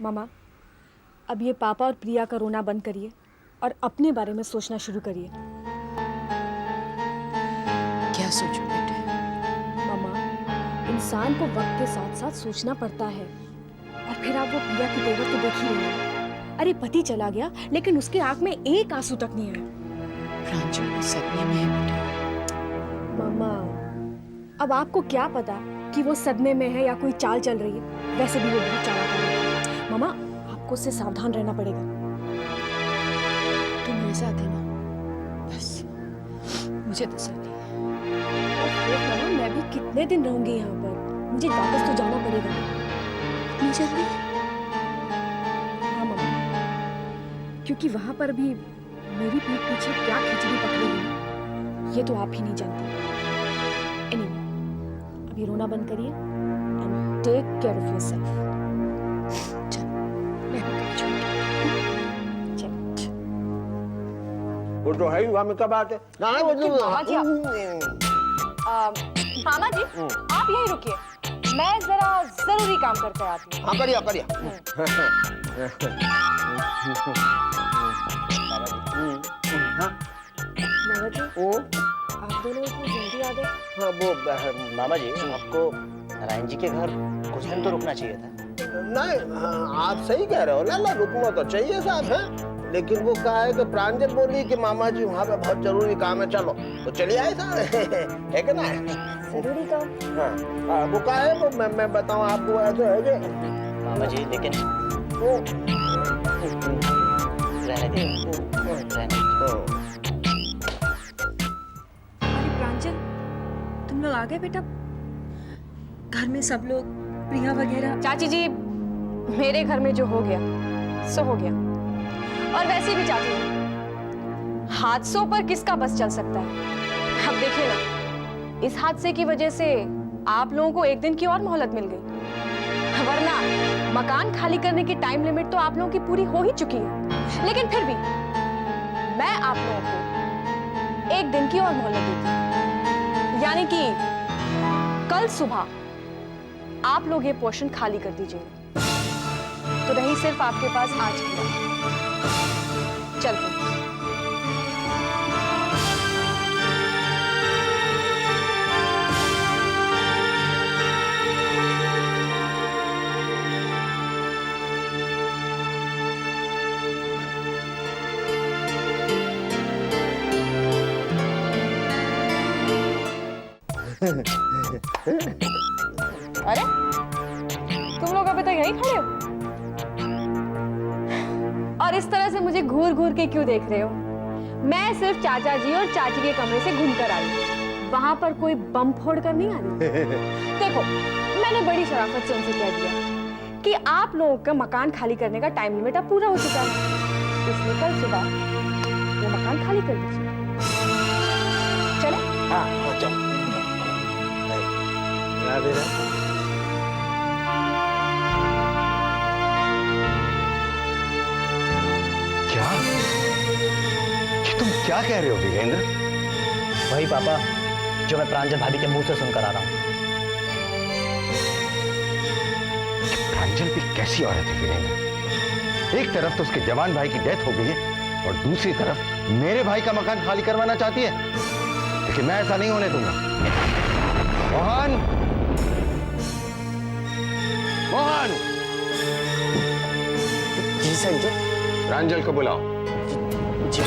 मामा, अब ये पापा और प्रिया का रोना बंद करिए और अपने बारे में सोचना शुरू करिए। क्या सोचूं बेटे? मामा, इंसान को वक्त के साथ साथ सोचना पड़ता है। और फिर आप वो प्रिया की तेवर तो देख ही रहे हैं। अरे पति चला गया लेकिन उसके आंख में एक आंसू तक नहीं आया। प्रांजल वो सदमे में है बेटे। मामा, अब आपको क्या पता कि वो सदमे में है या कोई चाल चल रही है। वैसे भी वो बहुत चालाक है। मामा, आपको उससे सावधान रहना पड़ेगा। तुम मेरे साथ है ना, बस मुझे तसल्ली है। मामा, मैं भी कितने दिन रहूंगी यहाँ पर? मुझे वापस तो जाना पड़ेगा। इतनी जल्दी? हाँ मामा, क्योंकि वहां पर भी मेरी पीठ पीछे क्या खिचड़ी पकड़ी है ये तो आप ही नहीं जानते। Anyway, अभी रोना बंद करिए and take care of yourself. चल, मैं भी चल। वो तो है ही, वहाँ में कब आते ना वो तो मामा जी, मामा जी, आप यहीं रुकिए, मैं जरा जरूरी काम करके आती हूँ। हाँ करिए करिए। मामा जी, आप दोनों इतनी जल्दी आ गए? हाँ वो मामा जी, आपको नारायण जी के घर कुछ दिन तो रुकना चाहिए था। नहीं हाँ, आप सही कह रहे हो लाला, रुकना तो चाहिए साहब है। लेकिन वो कहा है कि प्रांजल बोली कि मामा जी वहाँ पे बहुत जरूरी काम है, चलो तो चलिए आए साहब। है कि ना? जरूरी काम? हाँ वो कहा है वो मैं बताऊँ आपको ऐसे है कि मामा जी लेकिन रहने दीजिए, रहने दीजिए। अरे प्रांजल, तुम लोग आ गए बेटा? घर में सब लोग, प्रिया वगैरह? चाची जी, मेरे घर में जो हो गया सो हो गया। और वैसे भी चाची जी, हादसों पर किसका बस चल सकता है? अब देखिए ना, इस हादसे की वजह से आप लोगों को एक दिन की और मोहलत मिल गई, वरना मकान खाली करने की टाइम लिमिट तो आप लोगों की पूरी हो ही चुकी है। लेकिन फिर भी मैं आप लोगों को एक दिन की और मोहलत देती, यानी कि कल सुबह आप लोग ये पोर्शन खाली कर दीजिएगा। तो रही सिर्फ आपके पास आज की रात। चलते। अरे तुम लोग अभी तक यहीं खड़े हो और इस तरह से मुझे घूर घूर के क्यों देख रहे हो? मैं सिर्फ चाचा जी और चाची के कमरे से घूम कर आई, वहां पर कोई बम फोड़ कर नहीं आ रही। देखो, मैंने बड़ी शराफत से उनसे कह दिया कि आप लोगों का मकान खाली करने का टाइम लिमिट अब पूरा हो चुका है, इसलिए कल सुबह वो मकान खाली कर दीजिए। चले? हाँ चलो। राधे राधे। क्या? ये तुम क्या कह रहे हो वीरेंद्र? वही पापा जो मैं प्रांजल भाभी के मुंह से सुनकर आ रहा हूँ। प्रांजल भी कैसी औरत है वीरेंद्र? एक तरफ तो उसके जवान भाई की डेथ हो गई है और दूसरी तरफ मेरे भाई का मकान खाली करवाना चाहती है। लेकिन मैं ऐसा नहीं होने दूंगा। मोहन, मोहन! जी सर जी। प्रांजल को बुलाओ। जी।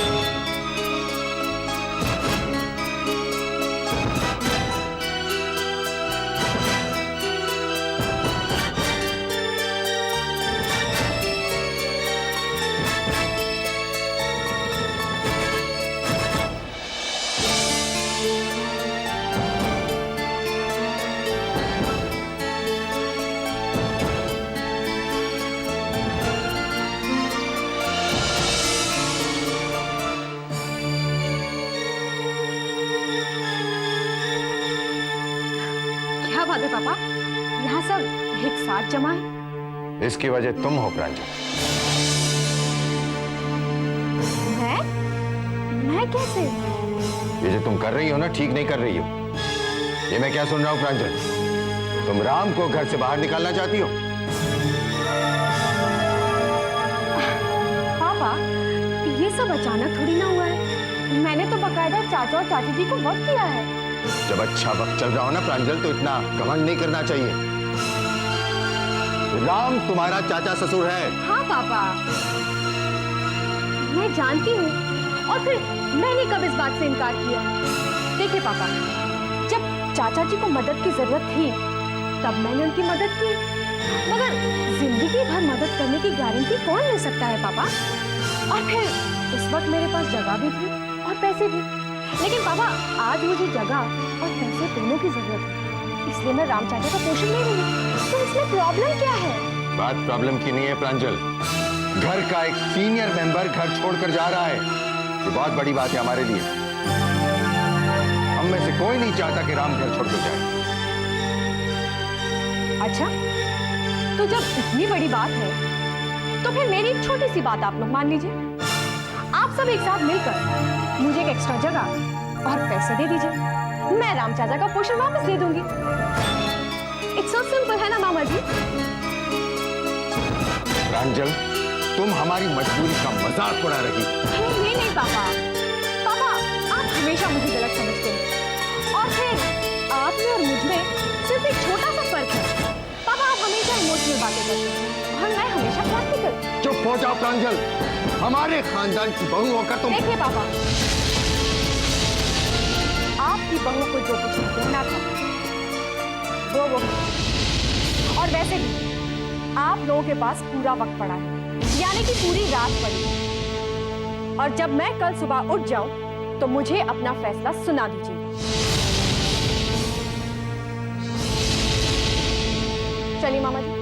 क्या बात है पापा, यहाँ सब एक साथ जमा है? इसकी वजह तुम हो प्रांजल। मैं कैसे? ये जो तुम कर रही हो ना, ठीक नहीं कर रही हो। ये मैं क्या सुन रहा हूं प्रांजल? तुम राम को घर से बाहर निकालना चाहती हो? बाकायदा चाचा और चाची जी को वक्त दिया है। जब अच्छा वक्त चल रहा हो ना प्रांजल, तो इतना घमंड नहीं करना चाहिए। राम तुम्हारा चाचा ससुर है। हाँ पापा, मैं जानती हूँ, और फिर मैंने कब इस बात से इनकार किया। देखिए पापा, जब चाचा जी को मदद की जरूरत थी तब मैंने उनकी मदद की, मगर जिंदगी भर मदद करने की गारंटी कौन ले सकता है पापा। और फिर उस वक्त मेरे पास जगह भी थी और पैसे भी, लेकिन पापा आज मुझे जगह और पैसे दोनों की जरूरत है, इसलिए मैं राम चाचा का पोषण ले रही हूँ। तो इसमें प्रॉब्लम क्या है? बात प्रॉब्लम की नहीं है प्रांजल, घर का एक सीनियर मेंबर घर छोड़कर जा रहा है, ये बहुत बड़ी बात है हमारे लिए। हम में से कोई नहीं चाहता कि राम घर छोड़कर जाए। अच्छा, तो जब इतनी बड़ी बात है तो फिर मेरी एक छोटी सी बात आप लोग मान लीजिए। आप सब एक साथ मिलकर मुझे एक एक्स्ट्रा जगह और पैसे दे दीजिए, मैं राम चाचा का पोषण वापस दे दूंगी। इट्स सो सिंपल, है ना मामा जी? प्रांजल, तुम हमारी मजबूरी का मजाक उड़ा रही। नहीं पापा, पापा आप हमेशा मुझे गलत समझते हैं, और फिर आप में और मुझ में सिर्फ एक छोटा सा फर्क है। पापा आप हमेशा इमोशनल बातें करते हैं और मैं हमेशा प्रैक्टिकल। चुप हो जाओ प्रांजल, हमारे खानदान की बहू होकर तुम। देखिए पापा, आपकी बहू को जो कुछ कहना था वो और वैसे भी आप लोगों के पास पूरा वक्त पड़ा है, यानी कि पूरी रात पड़ी है। और जब मैं कल सुबह उठ जाऊं तो मुझे अपना फैसला सुना दीजिए। चलिए मामा जी।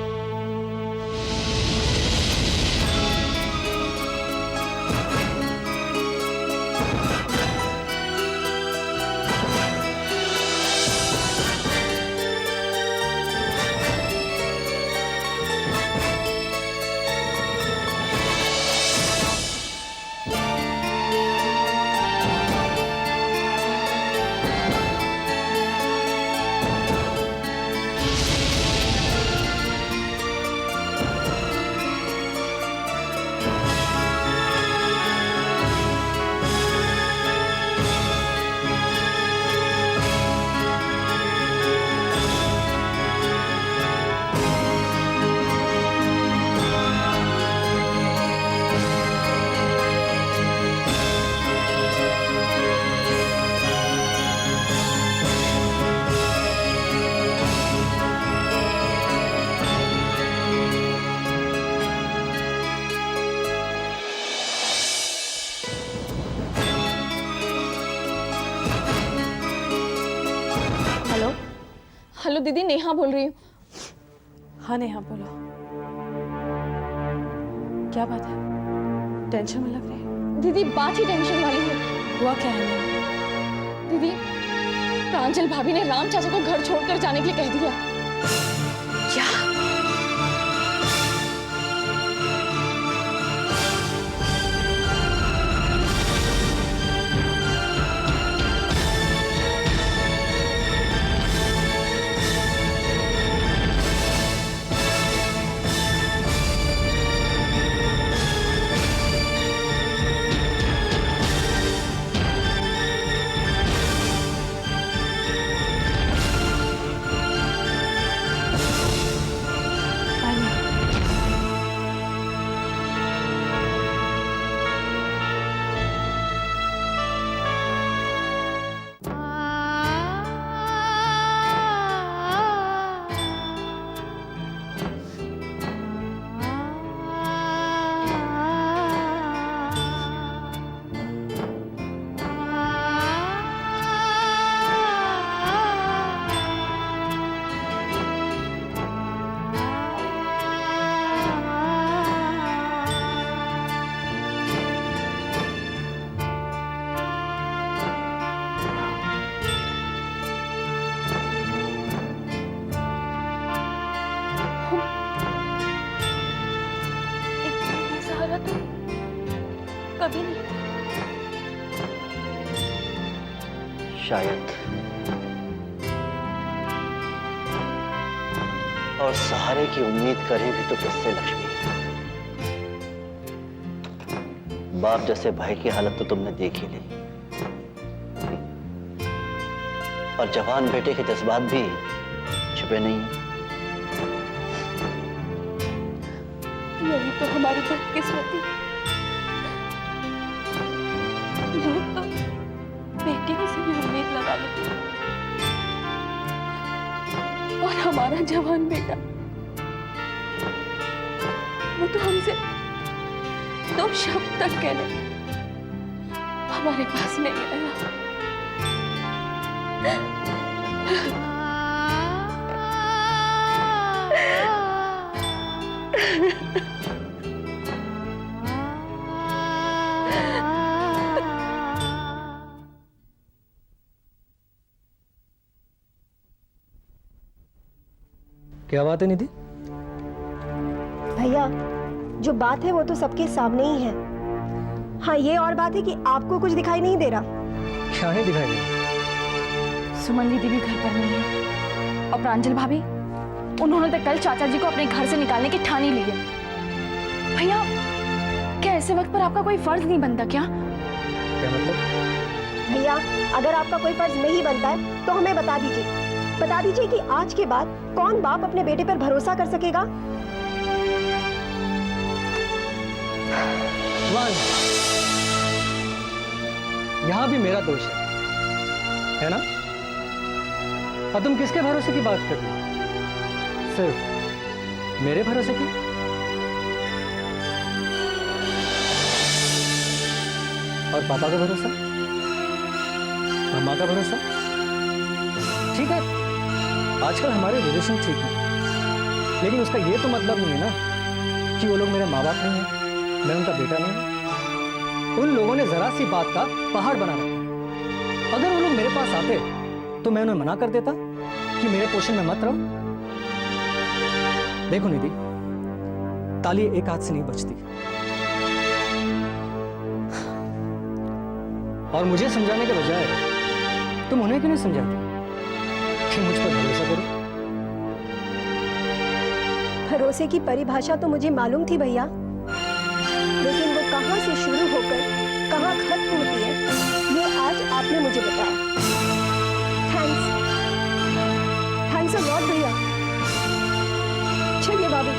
हेलो दीदी, नेहा बोल रही हूँ। हाँ नेहा बोलो, क्या बात है? टेंशन में लग रही है। दीदी बात ही टेंशन वाली है। हुआ क्या है नेहा? दीदी प्रांजल भाभी ने राम चाचा को घर छोड़कर जाने के लिए कह दिया। क्या? कभी नहीं। शायद। और सहारे की उम्मीद करें भी तो किससे लक्ष्मी। बाप जैसे भाई की हालत तो तुमने देख ही ली। और जवान बेटे के जज्बात भी छुपे नहीं हैं। यही तो हमारी बदकिस्मती। लोग तो बेटी से भी उम्मीद लगा लेते हैं, और हमारा जवान बेटा वो तो हमसे 2 शब्द तक कहने हमारे पास नहीं आया। क्या बात है निधि? भैया, जो बात है वो तो सबके सामने ही है। हाँ, ये और बात है कि आपको कुछ दिखाई नहीं दे रहा। क्या नहीं दिखाई दे रहा? सुमन दीदी भी घर पर नहीं है, और प्रांजल भाभी, उन्होंने तो कल चाचा जी को अपने घर से निकालने की ठानी ली है। भैया, क्या ऐसे वक्त पर आपका कोई फर्ज नहीं बनता क्या? क्या मतलब? भैया, अगर आपका कोई फर्ज नहीं बनता है तो हमें बता दीजिए। बता दीजिए कि आज के बाद कौन बाप अपने बेटे पर भरोसा कर सकेगा। यहाँ भी मेरा दोष है ना? और तुम किसके भरोसे की बात कर रही हो? सिर्फ मेरे भरोसे की? और पापा का भरोसा, मम्मा का भरोसा? ठीक है, आजकल हमारे रिलेशन ठीक है, लेकिन उसका ये तो मतलब नहीं है ना कि वो लोग मेरे माँ बाप नहीं है, मैं उनका बेटा नहीं हूं। उन लोगों ने जरा सी बात का पहाड़ बना रखा है। अगर वो लोग मेरे पास आते तो मैं उन्हें मना कर देता कि मेरे पोषण में मत रहो। देखो निधि, ताली एक हाथ से नहीं बजती, और मुझे समझाने के बजाय तुम उन्हें क्यों नहीं समझाती कि मुझ पर भरोसा करो? भरोसे की परिभाषा तो मुझे मालूम थी भैया, लेकिन वो कहाँ से शुरू होकर कहाँ खत्म होती है ये आज आपने मुझे बताया। थैंक्स अ लॉट भैया। चलिए भाभी।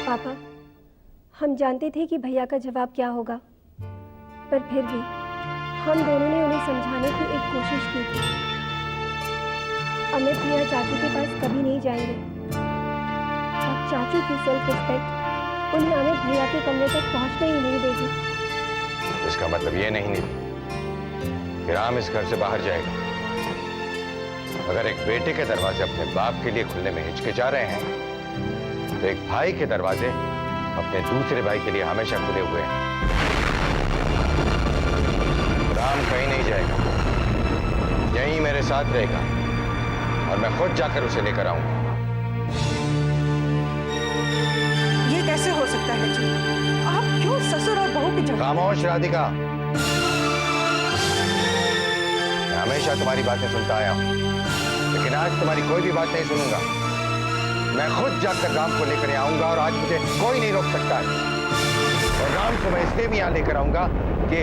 पापा, हम जानते थे कि भैया का जवाब क्या होगा, पर फिर भी हम दोनों ने उन्हें समझाने की एक कोशिश की थी। अमित भैया चाचू के पास कभी नहीं जाएंगे, और चाचू की सेल्फ रिस्पेक्ट उन्हें अमित भैया के कमरे तक पहुंचने ही नहीं देगी। इसका मतलब ये नहीं कि राम इस घर से बाहर जाएगा। अगर एक बेटे के दरवाजे अपने बाप के लिए खुलने में हिचकिचा रहे हैं, तो एक भाई के दरवाजे अपने दूसरे भाई के लिए हमेशा खुले हुए हैं। राम कहीं नहीं जाएगा, यहीं मेरे साथ रहेगा, और मैं खुद जाकर उसे लेकर आऊंगा। ये कैसे हो सकता है जी? आप क्यों ससुर और बहू की जगह? खामोश राधिका, मैं हमेशा तुम्हारी बातें सुनता आया हूं, लेकिन आज तुम्हारी कोई भी बात नहीं सुनूंगा। मैं खुद जाकर राम को लेकर आऊंगा, और आज मुझे कोई नहीं रोक सकता है। और राम को मैं इसलिए भी यहां लेकर आऊंगा कि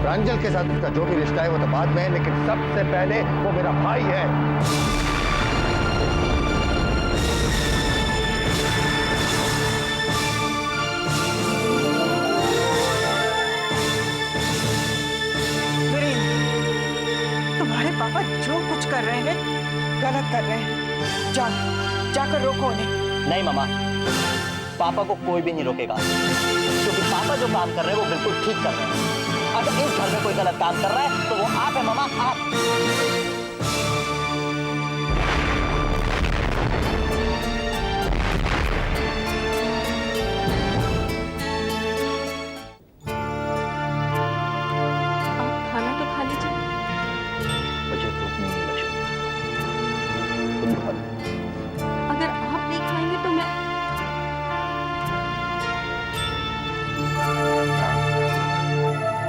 प्रांजल के साथ उसका जो भी रिश्ता है वो तो बाद में है, लेकिन सबसे पहले वो मेरा भाई है। तुम्हारे पापा जो कुछ कर रहे हैं गलत कर रहे हैं। जाकर रोको उन्हें। नहीं मामा, पापा को कोई भी नहीं रोकेगा, क्योंकि पापा जो काम कर रहे हैं वो बिल्कुल ठीक कर रहे हैं। अगर इस घर में कोई गलत काम कर रहा है तो वो आप है मामा, आप। आप खाना तो खा लीजिए। मुझे भूख नहीं है लक्ष्मी, तुम खा लो। अगर आप नहीं खाएंगे तो मैं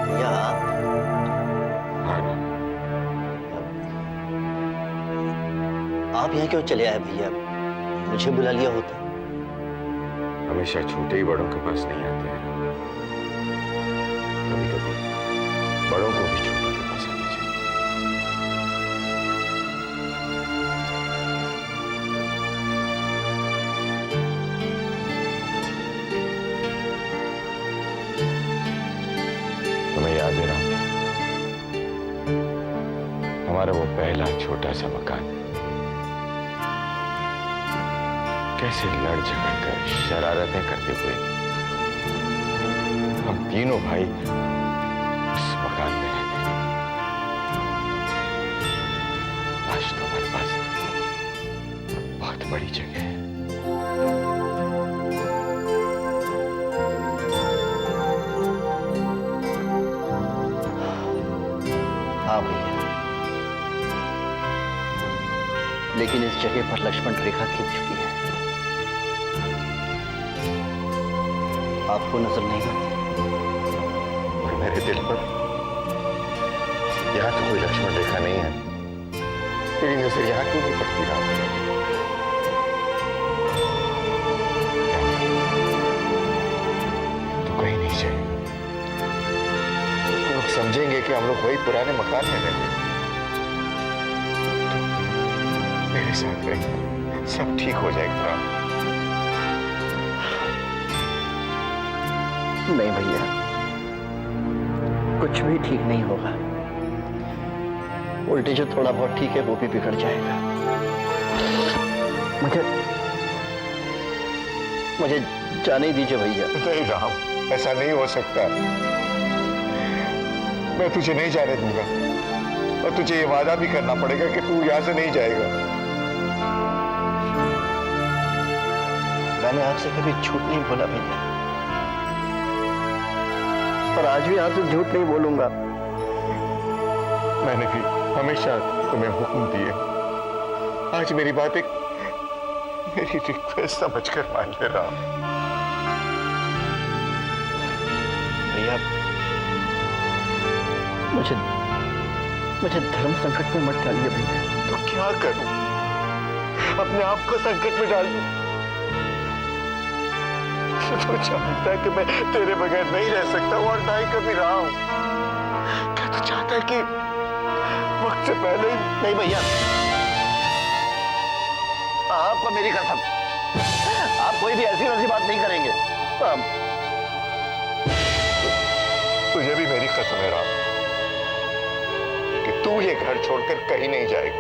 भैया, आप यहाँ क्यों चले आए भैया? मुझे बुला लिया होता। हमेशा छोटे ही बड़ों के पास नहीं आते हैं। कभी कभी बड़ों को भी छोटों के पास आना चाहिए। तुम्हें याद है ना, हमारा वो पहला छोटा सा मकान कैसे लड़ झगड़ कर शरारतें करते हुए हम तीनों भाई उस मकान में रहते थे। आज तो हमारे पास बहुत बड़ी जगह है। हाँ भैया, लेकिन इस जगह पर लक्ष्मण रेखा खींच चुकी है। आपको नजर नहीं आती? और मेरे दिल पर यहां तो कोई लक्ष्मण रेखा नहीं है। तेरी नजर यहां क्यों नहीं पड़ती राम? तो कहीं नहीं चाहिए। लोग समझेंगे कि हम लोग वही पुराने मकान में रहते हैं। तो मेरे साथ रहिए, सब ठीक हो जाएगा राम। नहीं भैया, कुछ भी ठीक नहीं होगा। उल्टे जो थोड़ा बहुत ठीक है वो भी बिगड़ जाएगा। मुझे जाने दीजिए भैया। नहीं राम, ऐसा नहीं हो सकता। मैं तुझे नहीं जाने दूंगा और तुझे ये वादा भी करना पड़ेगा कि तू यहां से नहीं जाएगा। मैंने आपसे कभी झूठ नहीं बोला भैया, और आज भी आपसे झूठ नहीं बोलूंगा। मैंने भी हमेशा तुम्हें हुक्म दिए। आज मेरी बात एक मेरी रिक्वेस्ट समझकर मान ले राम। भैया, मुझे धर्म संकट में मत डालिए भैया। तो क्या करूं? अपने आप को संकट में डाल दूं? तो चाहता है कि मैं तेरे बगैर नहीं रह सकता हूं और ना ही कभी रहा हूं। क्या तू चाहता है कि वक्त से पहले ही? नहीं भैया, आपको मेरी कसम, आप कोई भी ऐसी वैसी बात नहीं करेंगे। तुझे भी मेरी कसम है राम कि तू ये घर छोड़कर कहीं नहीं जाएगा।